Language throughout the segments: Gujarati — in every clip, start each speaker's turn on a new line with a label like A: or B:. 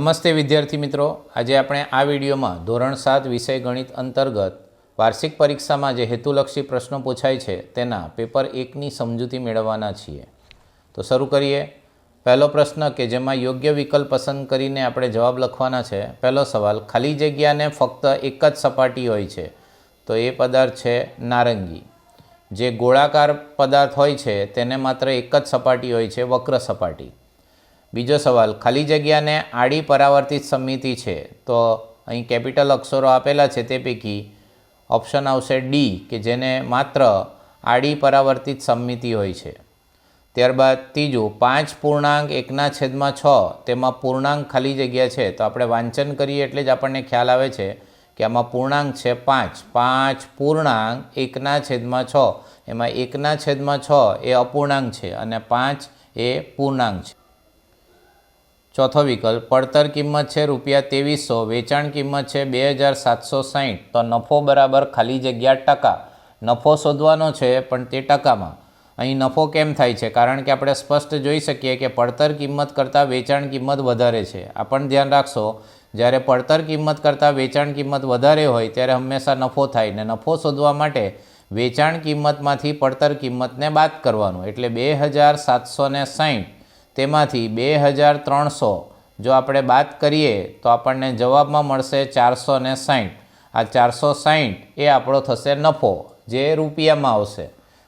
A: નમસ્તે વિદ્યાર્થી મિત્રો, આજે આપણે આ વિડીયોમાં ધોરણ 7 વિષય ગણિત અંતર્ગત વાર્ષિક પરીક્ષામાં જે હેતુલક્ષી પ્રશ્નો પૂછાય છે તેના પેપર 1ની સમજૂતી મેળવવાના છીએ। તો શરૂ કરીએ। પહેલો પ્રશ્ન કે જેમાં યોગ્ય વિકલ્પ પસંદ કરીને આપણે જવાબ લખવાના છે। પહેલો સવાલ, ખાલી જગ્યાને ફક્ત એક જ સપાટી હોય છે તો એ પદાર્થ છે નારંગી। જે ગોળાકાર પદાર્થ હોય છે તેને માત્ર એક જ સપાટી હોય છે, વક્ર સપાટી। બીજો સવાલ, ખાલી જગ્યાને આડી પરાવર્તિત સમિતિ છે તો અહીં કેપિટલ અક્ષરો આપેલા છે તે પૈકી ઓપ્શન આવશે ડી કે જેને માત્ર આડી પરાવર્તિત સમિતિ હોય છે। ત્યારબાદ ત્રીજું, 5 પૂર્ણાંક 1/6 તેમાં પૂર્ણાંક ખાલી જગ્યા છે તો આપણે વાંચન કરીએ એટલે જ આપણને ખ્યાલ આવે છે કે આમાં પૂર્ણાંક છે 5। 5 પૂર્ણાંક 1/6 એમાં 1/6 એ અપૂર્ણાંક છે અને 5 એ પૂર્ણાંક છે। ચોથો વિકલ્પ, પડતર કિંમત છે ₹2300, વેચાણ કિંમત છે 2760 તો નફો બરાબર ખાલી જગ્યા ટકા। નફો શોધવાનો છે પણ તે ટકામાં। અહીં નફો કેમ થાય છે? કારણ કે આપણે સ્પષ્ટ જોઈ શકીએ કે પડતર કિંમત કરતાં વેચાણ કિંમત વધારે છે। આ પણ ધ્યાન રાખશો, જ્યારે પડતર કિંમત કરતાં વેચાણ કિંમત વધારે હોય ત્યારે હંમેશા નફો થાય ને નફો શોધવા માટે વેચાણ કિંમતમાંથી પડતર કિંમતને બાદ કરવાનું, એટલે 2760 તેમાંથી 2300 જો આપણે બાદ કરીએ તો આપણને જવાબમાં મળશે 460। આ 460 એ આપણો થશે નફો, જે રૂપિયામાં આવશે।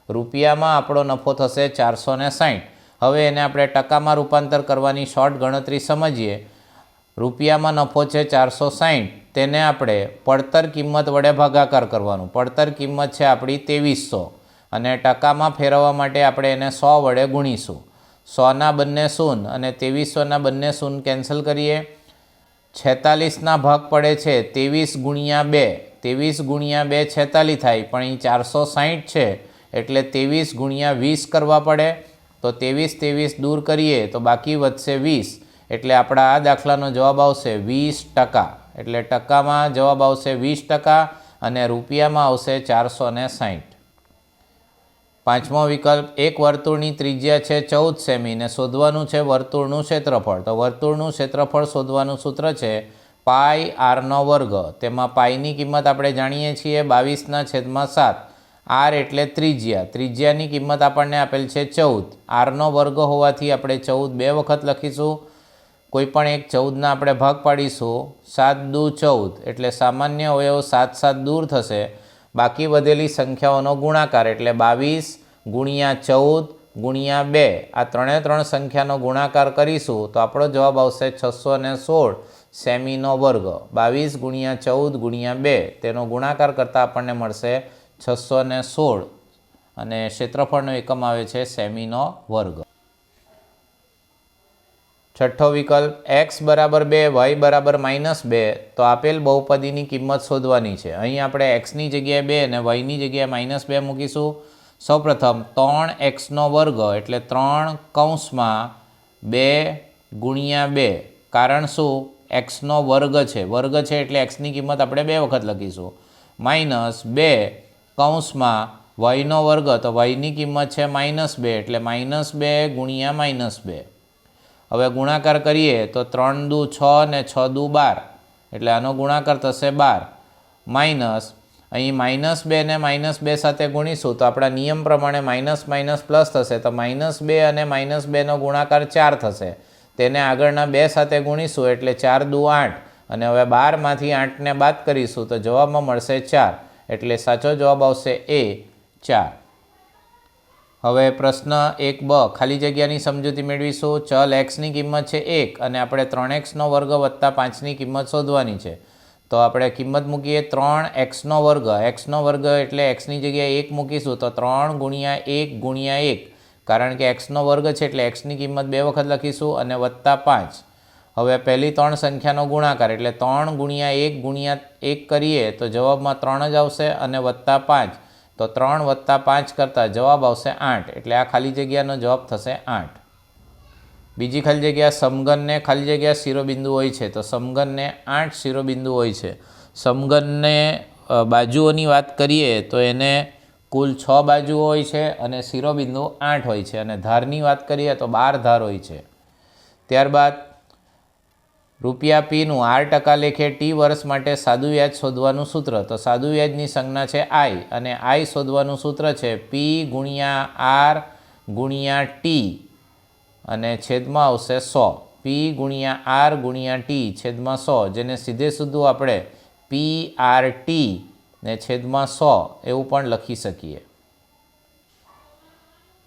A: રૂપિયામાં આપણો નફો થશે 460। હવે એને આપણે ટકામાં રૂપાંતર કરવાની શોર્ટ ગણતરી સમજીએ। રૂપિયામાં નફો છે 460, તેને આપણે પડતર કિંમત વડે ભાગાકાર કરવાનું। પડતર કિંમત છે આપણી 2300 અને ટકામાં ફેરવવા માટે આપણે એને 100 વડે ગુણીશું। 100ના બંને શૂન અને 2300ના બંને શૂન કેન્સલ કરીએ। 46ના ભાગ પડે છે 23 ગુણ્યા 2, 23 ગુણ્યા 2 46 થાય, પણ અહીં 460 છે એટલે 23 ગુણ્યા 20 કરવા પડે। તો 23 દૂર કરીએ તો બાકી વધશે 20, એટલે આપણા આ દાખલાનો જવાબ આવશે 20%। એટલે ટકામાં જવાબ આવશે 20% અને રૂપિયામાં આવશે 460। પાંચમો વિકલ્પ, એક વર્તુળની ત્રિજ્યા છે 14 સેમી ને શોધવાનું છે વર્તુળનું ક્ષેત્રફળ। તો વર્તુળનું ક્ષેત્રફળ શોધવાનું સૂત્ર છે πr²। તેમાં પાઈની કિંમત આપણે જાણીએ છીએ 22/7। આર એટલે ત્રિજ્યા, ત્રિજ્યાની કિંમત આપણને આપેલ છે 14। r² હોવાથી આપણે 14 બે વખત લખીશું। કોઈ પણ એક 14ના આપણે ભાગ પાડીશું, 7 દુ 14 એટલે સામાન્ય અવયવ 7 દૂર થશે। બાકી વધેલી સંખ્યાઓનો ગુણાકાર એટલે 22 ગુણ્યા 14 ગુણ્યા 2, આ ત્રણે સંખ્યાનો ગુણાકાર કરીશું તો આપણો જવાબ આવશે 616 સેમીનો વર્ગ। 22 ગુણ્યા 14 ગુણ્યા 2 તેનો ગુણાકાર કરતાં આપણને મળશે 616 અને ક્ષેત્રફળનો એકમ આવે છે સેમીનો વર્ગ। છઠ્ઠો વિકલ્પ, x બરાબર 2 y બરાબર -2 તો આપેલ બહુપદીની કિંમત શોધવાની છે। અહીં આપણે xની જગ્યાએ 2 અને yની જગ્યાએ -2 મૂકીશું। સૌપ્રથમ 3x² એટલે 3 કૌંસમાં 2 ગુણ્યા 2, કારણ શું? xનો વર્ગ છે, વર્ગ છે એટલે xની કિંમત આપણે 2 વખત લખીશું। -2 કૌંસમાં yનો વર્ગ, તો yની કિંમત છે -2 એટલે -2 ગુણ્યા -2। હવે ગુણાકાર કરીએ તો 3 દુ 6 ને 6 દુ 12 એટલે આનો ગુણાકાર થશે 12 માઇનસ અહીં -2 ને -2 સાથે ગુણીશું તો આપણા નિયમ પ્રમાણે માઇનસ પ્લસ થશે, તો -2 અને -2નો ગુણાકાર 4 થશે। તેને આગળના 2 સાથે ગુણીશું એટલે 4 દુ 8 અને હવે 12માંથી 8ને બાદ કરીશું તો જવાબમાં મળશે 4, એટલે સાચો જવાબ આવશે એ 4। હવે પ્રશ્ન 1b, ખાલી જગ્યાની સમજૂતી મેળવીશું। ચલ xની કિંમત છે 1 અને આપણે 3x² વત્તા 5ની કિંમત શોધવાની છે। તો આપણે કિંમત મૂકીએ 3x², x² એટલે xની જગ્યાએ 1 મૂકીશું તો 3 ગુણ્યા 1 ગુણ્યા 1, કારણ કે x² છે એટલે xની કિંમત 2 વખત લખીશું અને વત્તા 5। હવે પહેલી 3 સંખ્યાનો ગુણાકાર એટલે 3 ગુણ્યા 1 ગુણ્યા 1 કરીએ તો જવાબમાં 3 જ આવશે અને વત્તા 5, તો 3 વત્તા 5 કરતાં જવાબ આવશે 8, એટલે આ ખાલી જગ્યાનો જવાબ થશે 8। બીજી ખાલી જગ્યા, સમઘનને ખાલી જગ્યા શિરોબિંદુ હોય છે તો સમઘનને 8 શિરોબિંદુ હોય છે। સમઘનને બાજુઓની વાત કરીએ તો એને કુલ 6 બાજુઓ હોય છે અને શિરોબિંદુ 8 હોય છે, અને ધારની વાત કરીએ તો 12 ધાર હોય છે। ત્યારબાદ રૂપિયા પીનું R% લેખે ટી વર્ષ માટે સાદું વ્યાજ શોધવાનું સૂત્ર. તો સાદું વ્યાજની સંજ્ઞા છે I અને I શોધવાનું સૂત્ર છે P ગુણ્યા R ગુણ્યા ટી અને છેદમાં આવશે 100. P ગુણ્યા R ગુણ્યા ટી છેદમાં 100, જેને સીધે સીધું આપણે PRT ને છેદમાં 100 એવું પણ લખી શકીએ.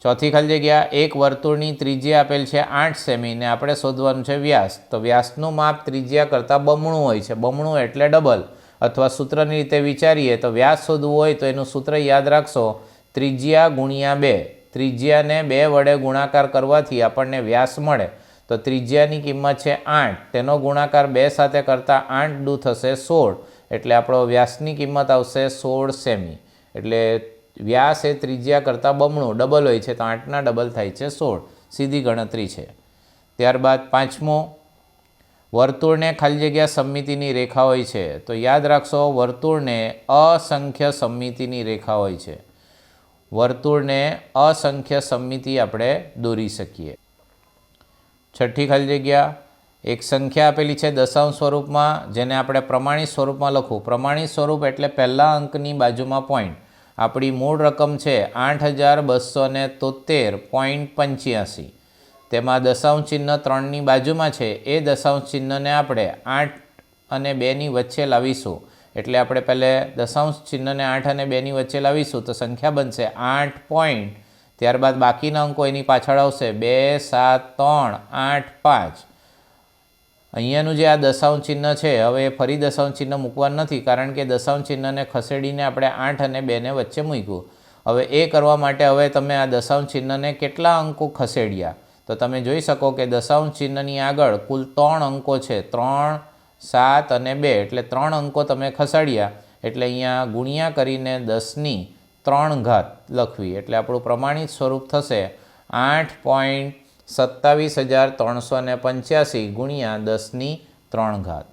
A: ચોથી ખાલી જગ્યા, એક વર્તુળની ત્રિજ્યા આપેલ છે 8 સેમી ને આપણે શોધવાનું છે વ્યાસ. તો વ્યાસનું માપ ત્રિજ્યા કરતાં બમણું હોય છે. બમણું એટલે ડબલ, અથવા સૂત્રની રીતે વિચારીએ તો વ્યાસ શોધવું હોય તો એનું સૂત્ર યાદ રાખશો, ત્રિજ્યા ગુણ્યા 2. ત્રિજ્યાને 2 વડે ગુણાકાર કરવાથી આપણને વ્યાસ મળે. તો ત્રિજ્યાની કિંમત છે 8, તેનો ગુણાકાર 2 સાથે કરતાં 8 દુ થશે 16, એટલે આપણો વ્યાસની કિંમત આવશે 16 સેમી. એટલે વ્યાસ એ ત્રિજ્યા કરતાં બમણું ડબલ હોય છે, તો 8ના ડબલ થાય છે 16. સીધી ગણતરી છે. ત્યારબાદ પાંચમો, વર્તુળને ખાલી જગ્યા સમમિતિની રેખા હોય છે. તો યાદ રાખશો, વર્તુળને અસંખ્ય સમમિતિની રેખા હોય છે. વર્તુળને અસંખ્ય સમમિતિ આપણે દોરી શકીએ. છઠ્ઠી ખાલી જગ્યા, એક સંખ્યા આપેલી છે દશાંશ સ્વરૂપમાં, જેને આપણે પ્રમાણિત સ્વરૂપમાં લખવું. પ્રમાણિત સ્વરૂપ એટલે પહેલા અંકની બાજુમાં પોઈન્ટ. આપણી મૂળ રકમ છે 8273.85. તેમાં દશાંશ ચિહ્ન 3ની બાજુમાં છે. એ દશાંશ ચિહ્નને આપણે 8 અને 2ની વચ્ચે લાવીશું. એટલે આપણે પહેલે દશાંશ ચિહ્નને 8 અને 2ની વચ્ચે લાવીશું તો સંખ્યા બનશે 8 પોઈન્ટ. ત્યારબાદ બાકીના અંકો એની પાછળ આવશે 2, 7, 3, 8, 5. અહીંયાનું જે આ દશાંશ ચિહ્ન છે, હવે ફરી દશાંશ ચિહ્ન મૂકવાનું નથી, કારણ કે દશાંશ ચિહ્નને ખસેડીને આપણે 8 અને 2ને વચ્ચે મૂક્યું. હવે એ કરવા માટે હવે તમે આ દશાંશ ચિહ્નને કેટલા અંકો ખસેડ્યા તો તમે જોઈ શકો કે દશાંશ ચિહ્નની આગળ કુલ 3 અંકો છે, 3, 7 અને 2, એટલે 3 અંકો તમે ખસેડ્યા. એટલે અહીંયા ગુણ્યા કરીને 10ની 3 ઘાત લખવી. એટલે આપણું પ્રમાણિત સ્વરૂપ થશે 8.27,385 ગુણ્યા 10ની 3 ઘાત.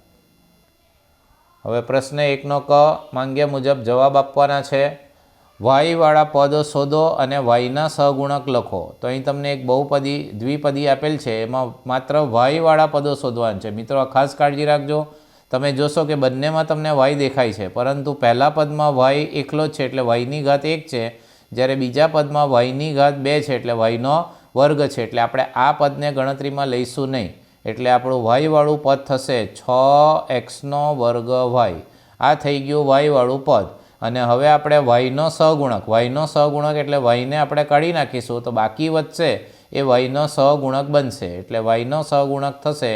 A: હવે પ્રશ્ન 1નો ક માંગ્યા મુજબ જવાબ આપવાના છે. વાયવાળા પદ શોધો અને વાયના સહગુણક લખો. તો અહીં તમને એક બહુપદી દ્વિપદી આપેલ છે, એમાં માત્ર વાયવાળા પદો શોધવાના છે. મિત્રો ખાસ કાળજી રાખજો, તમે જોશો કે બંનેમાં તમને વાય દેખાય છે, પરંતુ પહેલા પદમાં વાય એકલો જ છે એટલે વાયની ઘાત 1 છે, જ્યારે બીજા પદમાં વાયની ઘાત 2 છે એટલે વાયનો વર્ગ છે. એટલે આપણે આ પદને ગણતરીમાં લઈશું નહીં. એટલે આપણું વાયવાળું પદ થશે 6x² વાય. આ થઈ ગયું વાયવાળું પદ. અને હવે આપણે વાયનો સહગુણક એટલે વાયને આપણે કાઢી નાખીશું તો બાકી વધશે એ વાયનો સહગુણક બનશે. એટલે વાયનો સહગુણક થશે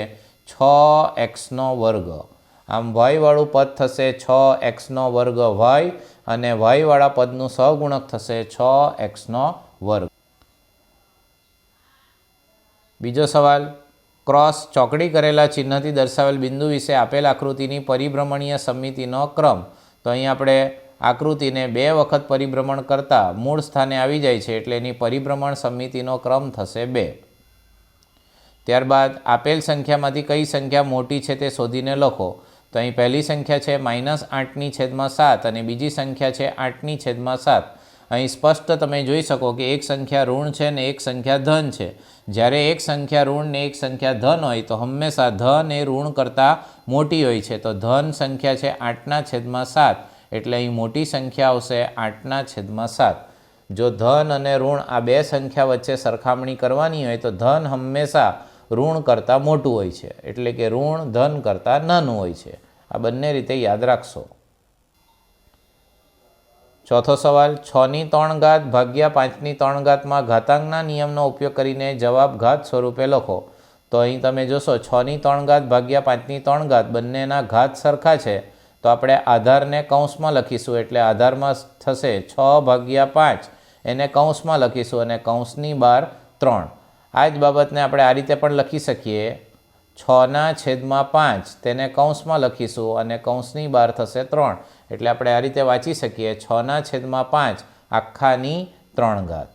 A: 6x². આમ વાયવાળું પદ થશે 6x² વાય અને વાયવાળા પદનું સહગુણક થશે 6x². બીજો સવાલ, ક્રોસ ચોકડી કરેલા ચિહ્નથી દર્શાવેલ બિંદુ વિશે આપેલ આકૃતિની પરિભ્રમણીય સમમિતિનો ક્રમ. તો અહીં આપણે આકૃતિને 2 વખત પરિભ્રમણ કરતાં મૂળ સ્થાને આવી જાય છે, એટલે એની પરિભ્રમણ સમમિતિનો ક્રમ થશે 2. ત્યારબાદ આપેલ સંખ્યામાંથી કઈ સંખ્યા મોટી છે તે શોધીને લખો. તો અહીં પહેલી સંખ્યા છે -8/7 અને બીજી સંખ્યા છે 8/7. અહીં સ્પષ્ટ તમે જોઈ શકો કે એક સંખ્યા ઋણ છે ને એક સંખ્યા ધન છે. જ્યારે એક સંખ્યા ઋણ ને એક સંખ્યા ધન હોય તો હંમેશા ધન એ ઋણ કરતાં મોટી હોય છે. તો ધન સંખ્યા છે 8/7, એટલે અહીં મોટી સંખ્યા આવશે 8/7. જો ધન અને ઋણ આ બે સંખ્યા વચ્ચે સરખામણી કરવાની હોય તો ધન હંમેશા ઋણ કરતાં મોટું હોય છે, એટલે કે ઋણ ધન કરતાં નાનું હોય છે. આ બંને રીતે યાદ રાખશો. ચોથો સવાલ, 6/3 ભાગ્યા 5/3 ઘાતાંકના નિયમનો ઉપયોગ કરીને જવાબ ઘાત સ્વરૂપે લખો. તો અહીં તમે જોશો 6/3 ભાગ્યા 5/3 બંનેના ઘાત સરખા છે, તો આપણે આધારને કૌંસમાં લખીશું. એટલે આધારમાં થશે 6/5, એને કૌંસમાં લખીશું અને કૌંસની બહાર 3. આ જ બાબતને આપણે આ રીતે પણ લખી શકીએ, 6/5 તેને કૌંસમાં લખીશું અને કૌંસની બહાર થશે 3. એટલે આપણે આ રીતે વાંચી શકીએ 6/5 આખાની 3 ઘાત.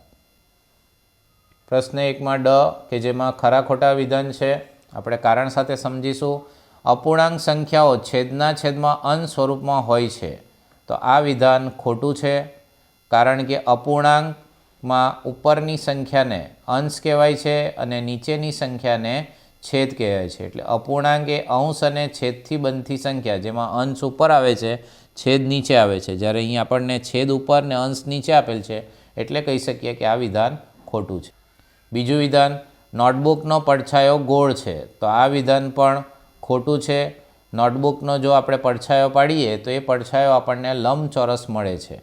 A: પ્રશ્ન 1માં ડ કે જેમાં ખરા ખોટા વિધાન છે, આપણે કારણ સાથે સમજીશું. અપૂર્ણાંક સંખ્યાઓ છેદના છેદમાં અંશ સ્વરૂપમાં હોય છે. તો આ વિધાન ખોટું છે, કારણ કે અપૂર્ણાંકમાં ઉપરની સંખ્યાને અંશ કહેવાય છે અને નીચેની સંખ્યાને છેદ કહેવાય છે. એટલે અપૂર્ણાંક એ અંશ અને છેદથી બનતી સંખ્યા જેમાં અંશ ઉપર આવે છે, છેદ નીચે આવે છે. જ્યારે અહીં આપણને છેદ ઉપર ને અંશ નીચે આપેલ છે એટલે કહી શકીએ કે આ વિધાન ખોટું છે. બીજું વિધાન, નોટબુકનો પડછાયો ગોળ છે. તો આ વિધાન પણ ખોટું છે. નોટબુકનો જો આપણે પડછાયો પાડીએ તો એ પડછાયો આપણને લંબચોરસ મળે છે.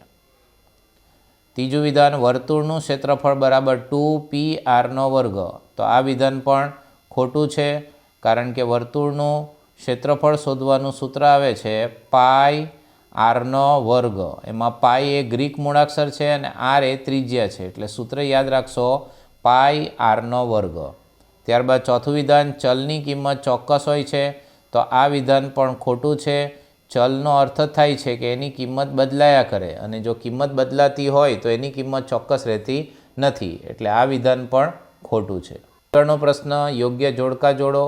A: ત્રીજું વિધાન, વર્તુળનું ક્ષેત્રફળ બરાબર 2πr². તો આ વિધાન પણ ખોટું છે, કારણ કે વર્તુળનું ક્ષેત્રફળ શોધવાનું સૂત્ર આવે છે πr². એમાં પાઈ એ ગ્રીક મૂળાક્ષર છે અને r એ ત્રિજ્યા છે, એટલે સૂત્ર યાદ રાખશો πr². ત્યારબાદ ચોથું વિધાન, ચલની કિંમત ચોક્કસ હોય છે. તો આ વિધાન પણ ખોટું છે. ચલનો અર્થ થાય છે કે એની કિંમત બદલાયા કરે, અને જો કિંમત બદલાતી હોય તો એની કિંમત ચોક્કસ રહેતી નથી, એટલે આ વિધાન પણ ખોટું છે. આગળનો પ્રશ્ન, યોગ્ય જોડકા જોડો.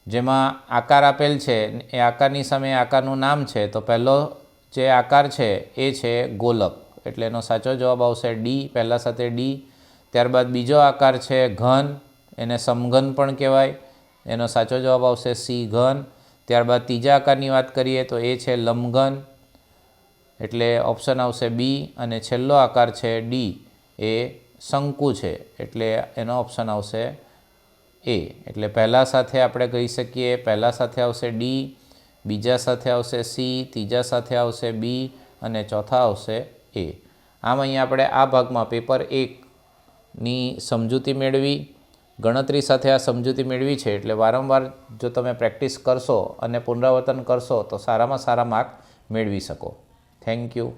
A: જેમાં આકાર આપેલ છે, એ આકારની સામે આકારનું નામ છે. તો પહેલો જે આકાર છે એ છે ગોલક, એટલે એનો સાચો જવાબ આવશે ડી, પહેલા સાથે ડી. ત્યારબાદ બીજો આકાર છે ઘન, એને સમઘન પણ કહેવાય, એનો સાચો જવાબ આવશે સી, ઘન. ત્યારબાદ ત્રીજા આકારની વાત કરીએ તો એ છે લંબઘન, એટલે ઓપ્શન આવશે બી. અને છેલ્લો આકાર છે ડી, એ શંકુ છે, એટલે એનો ઓપ્શન આવશે એ. એટલે પહેલા સાથે આપણે કહી શકીએ, પહેલા સાથે આવશે ડી, બીજા સાથે આવશે સી, ત્રીજા સાથે આવશે બી અને ચોથા આવશે એ. આમ અહીંયા આપણે આ ભાગમાં પેપર 1ની સમજૂતી મેળવી, ગણતરી સાથે આ સમજૂતી મેળવી છે. એટલે વારંવાર જો તમે પ્રેક્ટિસ કરશો અને પુનરાવર્તન કરશો તો સારામાં સારા માર્ક મેળવી શકો. Thank you.